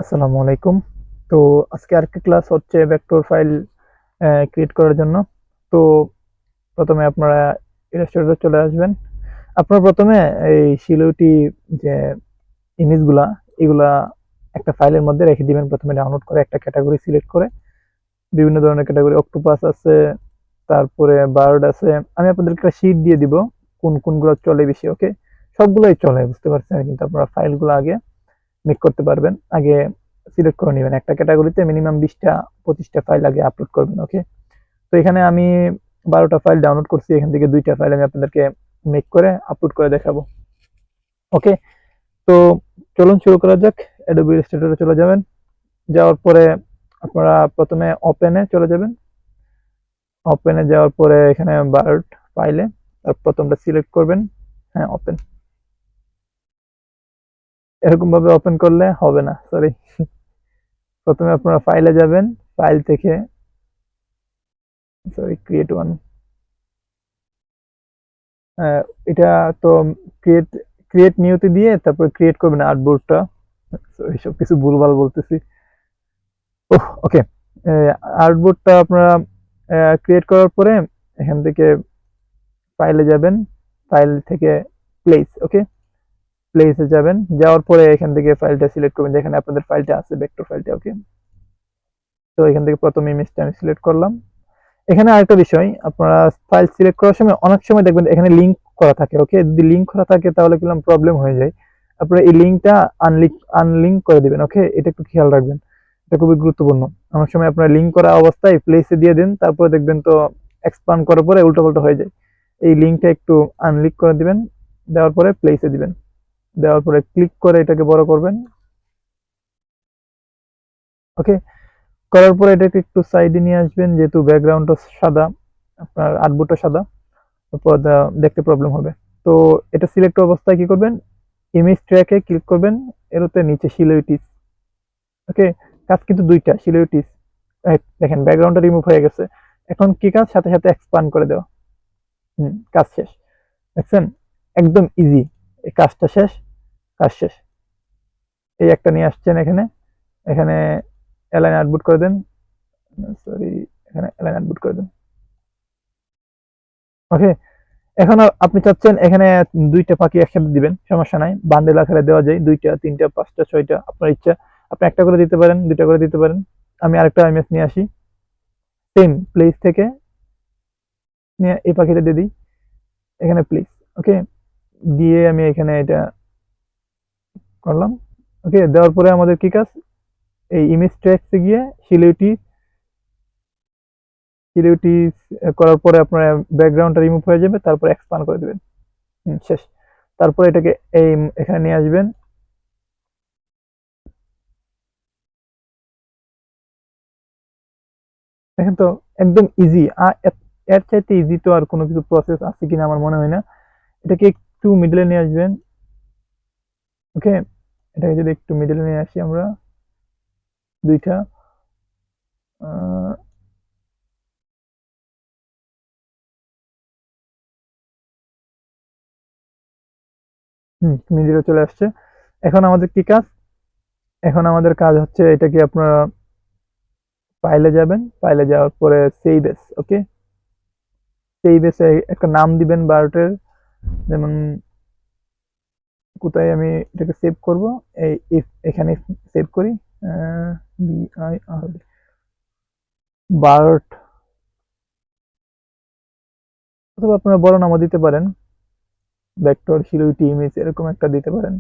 আসসালামু আলাইকুম। তো আজকে আরেকটা ক্লাস হচ্ছে ভেক্টর ফাইল ক্রিয়েট করার জন্য। তো প্রথমে আপনারা ইলাস্ট্রেটরে চলে আসবেন। আপনারা প্রথমে এই শিলুটি যে ইমেজগুলা এগুলা একটা ফাইলের মধ্যে রেখে দিবেন। প্রথমে ডাউনলোড করে একটা ক্যাটাগরি সিলেক্ট করে বিভিন্ন ধরনের ক্যাটাগরি অক্টোপাস আছে, তারপরে বার্ড আছে। আমি আপনাদেরকে একটা শীট দিয়ে দিব কোনগুলো চলে বেশি। ওকে, সবগুলোই চলে, বুঝতে পারছেন, কিন্তু আপনারা ফাইলগুলো আগে মেক করতে পারবেন। আগে সিলেক্ট করে নেবেন একটা ক্যাটাগরিতে মিনিমাম 20টা 25টা ফাইল আগে আপলোড করবেন। ওকে, তো এখানে আমি 12টা ফাইল ডাউনলোড করছি, এখান থেকে 2টা ফাইল আমি আপনাদেরকে মেক করে আপলোড করে দেখাবো। ওকে, তো চলুন শুরু করা যাক। অ্যাডোবি ইলাস্ট্রেটরে চলে যাবেন। যাওয়ার পরে আপনারা প্রথমে ওপেনে চলে যাবেন। ওপেনে যাওয়ার পরে এখানে বার্ড ফাইলে প্রথমটা সিলেক্ট করবেন। হ্যাঁ, ওপেন। এরকম ভাবে ওপেন করলে হবে না, সরি। প্রথমে আপনারা ফাইলে যাবেন, ফাইল থেকে সরি ক্রিয়েট ওয়ান। এটা তো ক্রিয়েট ক্রিয়েট নিউতে দিয়ে তারপর ক্রিয়েট করবেন আর্টবোর্ডটা। এইসব কিছু ভুলভাল বলতেছি। ওকে, আর্টবোর্ডটা আপনারা ক্রিয়েট করার পরে এখান থেকে ফাইলে যাবেন, ফাইল থেকে প্লেস। ওকে, প্লেসে যাবেন, যাওয়ার পরে এখান থেকে ফাইলটা সিলেক্ট করবেন যেখানে আপনাদের ফাইলটা আছে, ভেক্টর ফাইলটা। ওকে, তো এখান থেকে প্রথম ইমেজটা আমি সিলেক্ট করলাম। এখানে আরেকটা বিষয়, আপনারা ফাইল সিলেক্ট করার সময় অনেক সময় দেখবেন এখানে লিঙ্ক করা থাকে। ওকে, যদি লিঙ্ক করা থাকে তাহলে কিরকম প্রবলেম হয়ে যায়। আপনারা এই লিঙ্কটা আনলিঙ্ক করে দিবেন। ওকে, এটা একটু খেয়াল রাখবেন, এটা খুবই গুরুত্বপূর্ণ। অনেক সময় আপনারা লিঙ্ক করা অবস্থায় প্লেসে দিয়ে দেন, তারপরে দেখবেন তো এক্সপান্ড করার পরে উল্টো হয়ে যায়। এই লিঙ্কটা একটু আনলিঙ্ক করে দিবেন, দেওয়ার পরে প্লেসে দিবেন, দেওয়ার পরে ক্লিক করে এটাকে বড় করবেন। ওকে, করার পরে এটাকে একটু সাইডে নিয়ে আসবেন, যেহেতু ব্যাকগ্রাউন্ডটা সাদা, আপনার আর্টবোর্ডটা সাদা, তারপর দেখতে প্রবলেম হবে। তো এটা সিলেক্ট অবস্থায় কি করবেন, ইমেজ ট্র্যাকে ক্লিক করবেন, এরতে নিচে সিলিউটিস। ওকে, কাজ কিন্তু দুইটা, সিলিউটিস। দেখেন ব্যাকগ্রাউন্ডটা রিমুভ হয়ে গেছে। এখন কি কাজ, সাথে সাথে এক্সপান্ড করে দেওয়া। কাজ শেষ। দেখছেন, একদম ইজি। এই কাজটা শেষ, কাজ শেষ। এই একটা নিয়ে আসছেন এখানে, এখানে অ্যালাইন আউটপুট করে দেন। সরি, এখানে অ্যালাইন আউটপুট করে দেন। ওকে, এখন আপনি চাচ্ছেন এখানে 2টা পাখি একসাথে দিবেন, সমস্যা নাই, বান্ডেল আকারে দেওয়া যায়, 2টা 3টা 5টা 6টা আপনার ইচ্ছা। আপনি একটা করে দিতে পারেন, 2টা করে দিতে পারেন। আমি আরেকটা ইমেজ নিয়ে আসি, সেম প্লেস থেকে নিয়ে এই পাখিটা দিয়ে দিই এখানে প্লেস। ওকে, দিয়ে আমি এখানে এটা করলাম। ওকে, দেওয়ার পরে আমাদের কি কাজ, এই ইমেজ ট্র্যাক্সে গিয়ে সিলিউটি সিলিউটি করার পরে আপনার ব্যাকগ্রাউন্ডটা রিমুভ হয়ে যাবে, তারপর এক্সপান্ড করে দিবেন। শেষ। তারপর এটাকে এই এখানে নিয়ে আসবেন। দেখেন তো, একদম ইজি। এর চাইতে ইজি তো আর কোনো কিছু প্রসেস আছে কিনা আমার মনে হয় না। এটাকে একটু মিডলে নিয়ে আসবেন। ওকে, এটাকে যদি একটু মিডলে নিয়ে আসি আমরা, 2টা মিডলে চলে আসছে। এখন আমাদের কি কাজ, এখন আমাদের কাজ হচ্ছে এটাকে আপনারা ফাইলে যাবেন, ফাইলে যাওয়ার পরে সেভ এস। ওকে, সেভ এসে একটা নাম দিবেন বার্টের, যেমন কোথায় আমি এটাকে সেভ করব, এই এখানে সেভ করি, BIR বার্ট, অথবা আপনারা বড় নামও দিতে পারেন, ভেক্টর সিলিউটি ইমেজ এরকম একটা দিতে পারেন,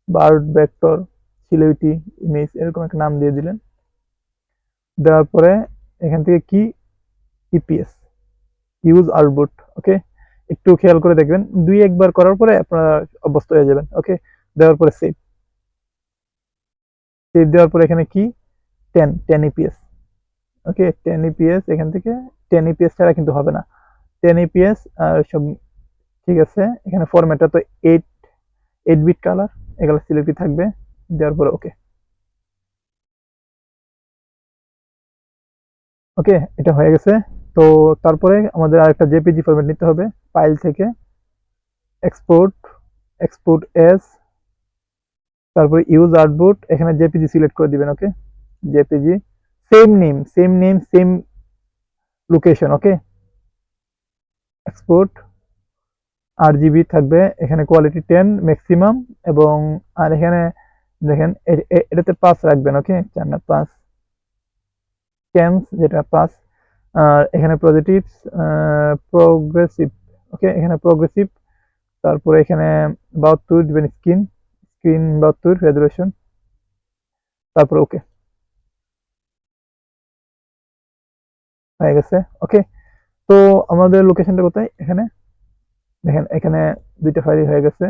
বার্ড ভেক্টর সিলিউটি ইমেজ এরকম একটা নাম দিয়ে দিলেন। দেওয়ার পরে এখান থেকে কি, ইপিএস ইউজ আউটপুট। ওকে, একটু খেয়াল করে দেখবেন, 2-1 বার করার পরে আপনারা অভ্যস্ত হয়ে যাবেন। ওকে, দেওয়ার পরে সেভ, সেভ দেওয়ার পরে এখানে কি, 10 ইপিএস। ওকে, 10 ইপিএস, এখান থেকে 10 ইপিএস ছাড়া কিন্তু হবে না, 10 ইপিএস আর সব ঠিক আছে। এখানে ফরম্যাটটা তো 8 বিট কালার, এগুলো সিলেক্টই থাকবে। দেওয়ার পরে ওকে। ওকে, এটা হয়ে গেছে। তো তারপরে আমাদের আরেকটা জেপিজি ফরম্যাট নিতে হবে, ফাইল থেকে এক্সপোর্ট, এক্সপোর্ট এস তারপরে ইউজ আর্টবোর্ড, এখানে জেপিজি সিলেক্ট করে দিবেন। Okay, JPG, same name same location. Okay, export, 8 GB থাকবে, এখানে কোয়ালিটি 10 ম্যাক্সিমাম। এবং আর এখানে দেখেন এটাতে 5 রাখবেন। ওকে, 4 না 5 ক্যান্স, যেটা 5। আর এখানে পজিটিভস, প্রোগ্রেসিভ। ওকে, এখানে প্রোগ্রেসিভ। তারপরে এখানে 72 দিবেন, স্ক্রিন 72 রেজুলেশন। তারপরে ওকে, হয়ে গেছে। ওকে, তো আমাদের লোকেশনটা কোথায়? এখানে দেখেন, এখানে দুইটা ফাইলই হয়ে গেছে।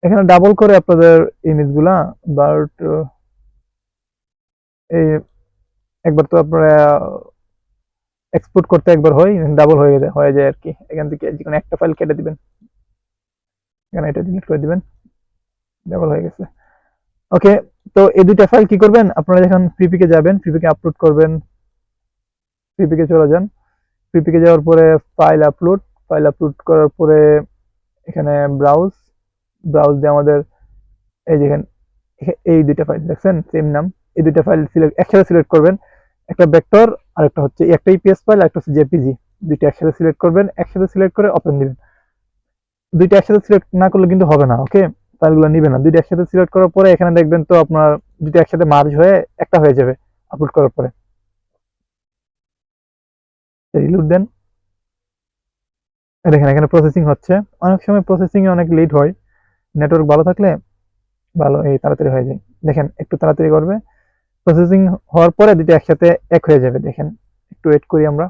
এখানে ডাবল করে আপনাদের ইমেজগুলা, বাট এই একবার তো আপনারা এক্সপোর্ট করতে একবার হয়, ডাবল হয়ে যায় আর কি। এখান থেকে যে কোনো একটা ফাইল কেটে দিবেন, এখানে এটা ডিলিট করে দিবেন, ডাবল হয়ে গেছে। ওকে, তো এই দুইটা ফাইল কি করবেন আপনারা? যখন ফ্রিপিকে যাবেন, ফ্রিপিকে আপলোড করবেন, ফ্রিপিকে চলে যান। ফ্রিপিকে যাওয়ার পরে ফাইল আপলোড করার পরে এখানে ব্রাউজ, দিয়ে আমাদের এই যেখানে এই দুইটা ফাইল দেখছেন সেম নাম, এই দুইটা ফাইল একসাথে সিলেক্ট করবেন। একটা ভেক্টর আর একটা হচ্ছে একটা ইপিএস ফাইল, একটা হচ্ছে জেপিজি। দুইটা একসাথে সিলেক্ট করবেন, একসাথে সিলেক্ট করে ওপেন দিবেন। দুইটা একসাথে সিলেক্ট না করলে কিন্তু হবে না। ওকে, ফাইলগুলো নিবে না। দুইটা একসাথে সিলেক্ট করার পরে এখানে দেখবেন তো আপনার দুইটা একসাথে মার্জ হয়ে একটা হয়ে যাবে আপলোড করার পরে। রিলোড দেন, দেখেন এখানে প্রসেসিং হচ্ছে। অনেক সময় প্রসেসিং এ অনেক লেট হয়, নেটওয়ার্ক ভালো থাকলে ভালো এই তাড়াতাড়ি হয়ে যায়। দেখেন একটু তাড়াতাড়ি করবে, প্রসেসিং হওয়ার পরে দুটো একসাথে এক হয়ে যাবে। দেখেন একটু ওয়েট করি আমরা।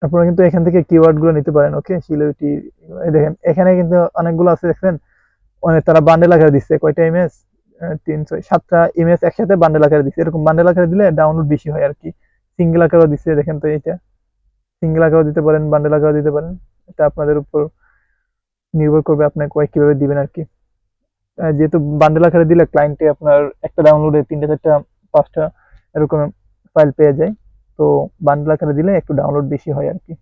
আপনারা কিন্তু এখান থেকে কিওয়ার্ড গুলো নিতে পারেন। ওকে, সিলেটি, দেখেন এখানে কিন্তু অনেকগুলো আছে দেখছেন, অনেক তারা বান্ডেল আকারে দিচ্ছে। কয়টা ইমেজ? 3 6 7টা ইমেজ একসাথে বান্ডেল আকারে দিচ্ছে। এরকম বান্ডেল আকারে দিলে ডাউনলোড বেশি হয় আর কি। সিঙ্গেল আকারেও দিচ্ছে, দেখেন তো এইটা সিঙ্গেল আকারেও দিতে পারেন, বান্ডেল আকারেও দিতে পারেন। এটা আপনাদের উপর নির্ভর করবে আপনি কিভাবে দিবেন আর কি। যেহেতু বান্ডেল আকারে দিলে ক্লায়েন্টে আপনার একটা ডাউনলোডে 3টা 4টা 5টা এরকম ফাইল পেয়ে যায়। তো বান্ডেল আকারে দিলে একটু ডাউনলোড বেশি হয় আর কি।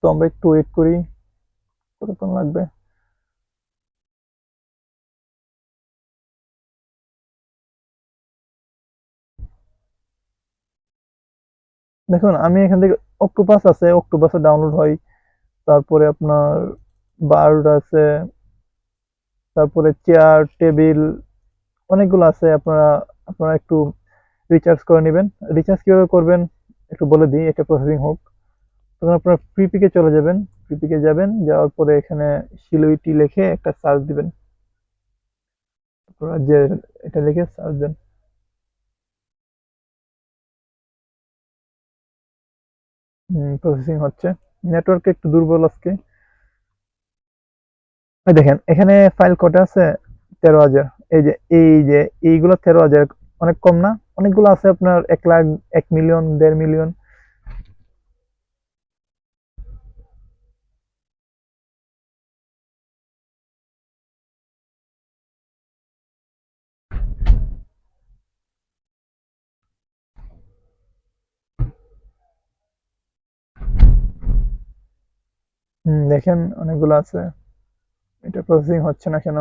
তো আমরা একটু ওয়েট করি, কতক্ষণ লাগবে। দেখুন আমি এখান থেকে অক্টোপাস আছে, অক্টোপাসে ডাউনলোড হয়। তারপরে আপনার বার্ড আছে, তারপরে চেয়ার, টেবিল, অনেকগুলো আছে। আপনারা আপনারা একটু রিচার্জ করে নেবেন। রিচার্জ কিভাবে করবেন একটু বলে দিই, এটা প্রসেসিং হোক। তখন আপনারা ফ্রিপিকে চলে যাবেন। ফ্রিপিকে যাবেন, যাওয়ার পরে এখানে সিলুইটি লিখে একটা সার্চ দিবেন। আপনারা যে এটা লিখে সার্চ দেন। প্রসেসিং হচ্ছে, নেটওয়ার্ক একটু দুর্বল আজকে। এই দেখেন এখানে ফাইল কটা আছে? 13,000। এই যে এইগুলো 13,000, অনেক কম না? অনেকগুলো আছে আপনার 1 লাখ, 1 মিলিয়ন, 1.5 মিলিয়ন। দেখেন অনেকগুলো আছে, এটা প্রসেসিং হচ্ছে না কেন?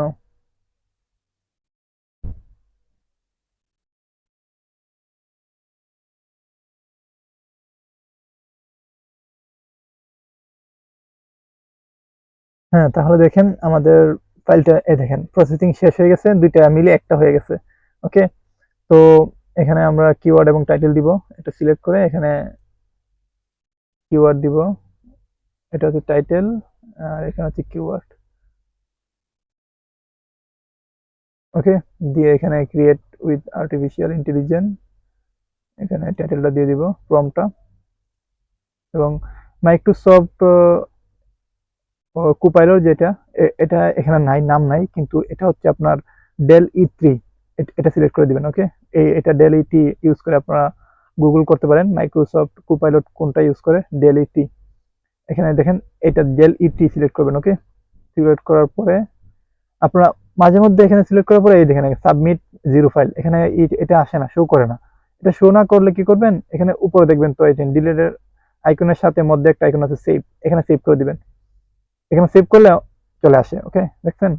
হ্যাঁ, তাহলে দেখেন আমাদের ফাইলটা, দেখেন প্রসেসিং শেষ হয়ে গেছে, দুইটা মিলে একটা হয়ে গেছে। ওকে, তো এখানে আমরা কিওয়ার্ড এবং টাইটেল দিব। এটা সিলেক্ট করে এখানে কিওয়ার্ড দিব, এটা হচ্ছে টাইটেল, আর এখানে হচ্ছে কিওয়ার্ড। ওকে, দিয়ে এখানে ক্রিয়েট উইথ আর্টিফিশিয়াল ইন্টেলিজেন্স, এখানে টাইটেলটা দিয়ে দিব, প্রম্পটটা। এবং মাইক্রোসফট কোপাইলট যেটা, এটা এখানে নাই, নাম নাই, কিন্তু এটা হচ্ছে আপনার ডেল E3, এটা সিলেক্ট করে দিবেন। ওকে, এটা ডেল E3 ইউজ করে আপনারা গুগল করতে পারেন মাইক্রোসফট কোপাইলট কোনটা ইউজ করে, ডেল E3। এখানে দেখেন এটা ডেল E3 সিলেক্ট করবেন। ওকে, সিলেক্ট করার পরে আপনারা মাঝে মধ্যে এখানে সিলেক্ট করার পরে এই দেখেন সাবমিট জিরো ফাইল, এখানে এটা আসে না, শো করে না। এটা শো না করলে কি করবেন? এখানে উপরে দেখবেন তো এই ডিলেটের আইকনের সাথে মধ্যে একটা আইকন আছে সেভ, এখানে সেভ করে দিবেন। এখানে সেভ করলে চলে আসে। ওকে, দেখছেন,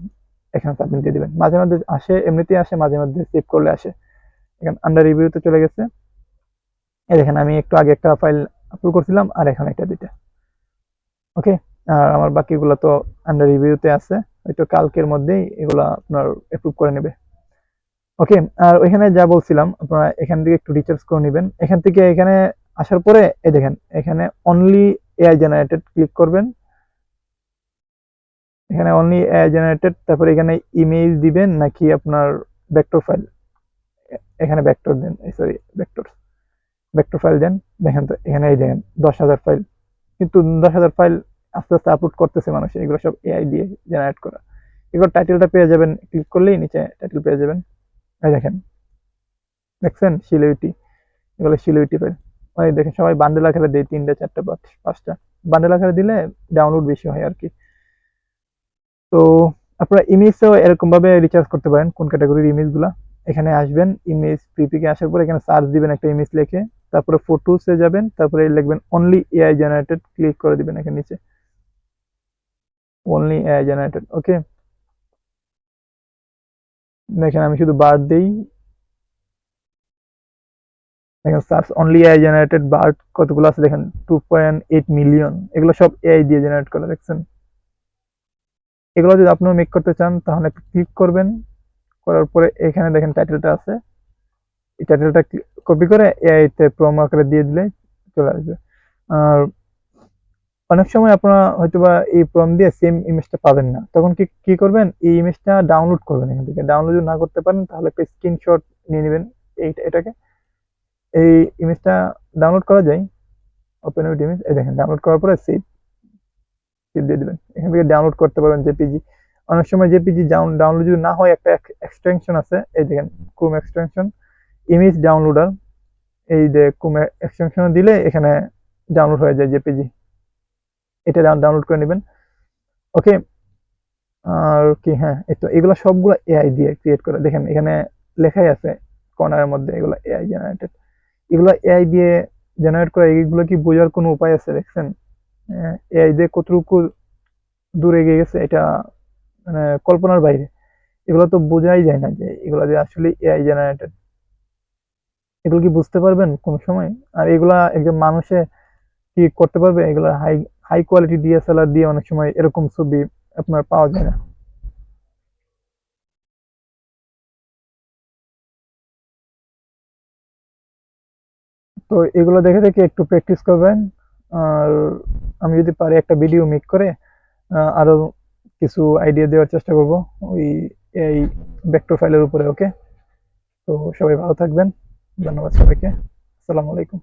এখানে সাবমিট দিয়ে দিবেন। মাঝে মাঝে আসে, এমনিতেই আসে, মাঝে মাঝে সেভ করলে আসে। এখানে আন্ডার রিভিউতে চলে গেছে। এই দেখেন আমি একটু আগে একটা ফাইল আপলোড করছিলাম আর এখন একটা দুইটা। ওকে, আর আমার বাকিগুলো তো আন্ডার রিভিউতে আছে, হয়তো কালকের মধ্যেই এগুলো আপনার অ্যাপ্রুভ করে নেবে। ওকে, আর ওইখানে যা বলছিলাম আপনারা এখান থেকে একটু রিচার্জ করে নেবেন। এখান থেকে এখানে আসার পরে এই দেখেন এখানে অনলি এআই জেনারেটেড ক্লিক করবেন। এখানে অনলি এআই জেনারেটেড, তারপরে এখানে ইমেজ দিবেন নাকি আপনার ভেক্টর ফাইল, এখানে ভেক্টর দেন, সরি ভেক্টর ফাইল দেন। দেখেন তো এখানে এই দেখেন 10,000 ফাইল, কিন্তু 10,000 ফাইল আস্তে আস্তে আপলোড করতেছে মানুষ, এগুলো সব এআই দিয়ে জেনারেট করা। এগুলো টাইটেলটা পেয়ে যাবেন, ক্লিক করলেই নিচে টাইটেল পেয়ে যাবেন। এই দেখেন, দেখছেন শিলিউটি, এগুলো শিলিউটি ফাইল। ওই দেখেন সবাই বান্ডেল আকারে দেয়, 3টা 4টা 5টা বান্ডেল আকারে দিলে ডাউনলোড বেশি হয় আর কি। তো আপনারা ইমেজও এরকম ভাবে রিচার্জ করতে পারেন, কোন ক্যাটাগরির ইমেজগুলা। এখানে আসবেন, ইমেজ প্রিপিকে আসার পর এখানে সার্চ দিবেন একটা ইমেজ লিখে, তারপরে ফটোসে যাবেন, তারপরে লিখবেন অনলি এআই জেনারেটেড, ক্লিক করে দিবেন এখানে নিচে অনলি এআই জেনারেটেড। ওকে, দেখেন আমি শুধু বার দেই, দেখেন সার্চ অনলি এআই জেনারেটেড বার কতগুলো আছে দেখেন, 2.8 মিলিয়ন। এগুলো সব এআই দিয়ে জেনারেট করা, দেখছেন। এগুলো যদি আপনারা মেক করতে চান তাহলে একটু ক্লিক করবেন, করার পরে এখানে দেখেন টাইটেলটা আছে, এই টাইটেলটা কপি করে এআই তে প্রোমো আকারে দিয়ে দিলে চলে আসবে। আর অনেক সময় আপনারা হয়তোবা এই প্রম দিয়ে সেম ইমেজটা পাবেন না, তখন কি কি করবেন, এই ইমেজটা ডাউনলোড করবেন। এখান থেকে ডাউনলোড যদি না করতে পারেন তাহলে একটা স্ক্রিনশট নিয়ে নেবেন এটাকে, এই ইমেজটা ডাউনলোড করা যায়, ওপেন উইথ ইমেজ। এই দেখেন ডাউনলোড করার পরে সেভ দিয়ে দিবেন। এখান থেকে ডাউনলোড করতে পারবেন জেপিজি। অনেক সময় জেপিজি ডাউনলোড যদি না হয়, একটা এক্সটেনশন আছে, এই দেখেন ক্রোম এক্সটেনশন ইমেজ ডাউনলোডার, এই যে ক্রোম এক্সটেনশন দিলে এখানে ডাউনলোড হয়ে যায় জেপিজি, এটা ডাউনলোড করে নেবেন। ওকে, আর কি, হ্যাঁ এই তো এগুলো সবগুলো এআই দিয়ে ক্রিয়েট করে, দেখেন এখানে লেখাই আছে কর্নারের মধ্যে এগুলো এআই জেনারেটেড। এগুলো এআই দিয়ে জেনারেট করে, এগুলো কি বোঝার কোনো উপায় আছে দেখছেন? এআই দিয়ে কতটুকু দূর এগিয়ে গেছে এটা মানে কল্পনার বাইরে। এগুলো তো বোঝাই যায় না যে এগুলো যে আসলে এআই জেনারেটেড। এগুলো কি বুঝতে পারবেন কোন সময়? আর এগুলা একজন মানুষে কি করতে পারবে? এগুলা হাই হাই কোয়ালিটি ডিএসএলআর দিয়ে অনেক সময় এরকম ছবি আপনার পাওয়া যায় না। তো এগুলো দেখে দেখে একটু প্র্যাকটিস করবেন। আর আমি যদি পারি একটা ভিডিও মেক করে আরো কিছু আইডিয়া দেওয়ার চেষ্টা করব ওই এই ভেক্টর ফাইলের উপরে। ওকে, তো সবাই ভালো থাকবেন, ধন্যবাদ সবাইকে, আসসালামু আলাইকুম।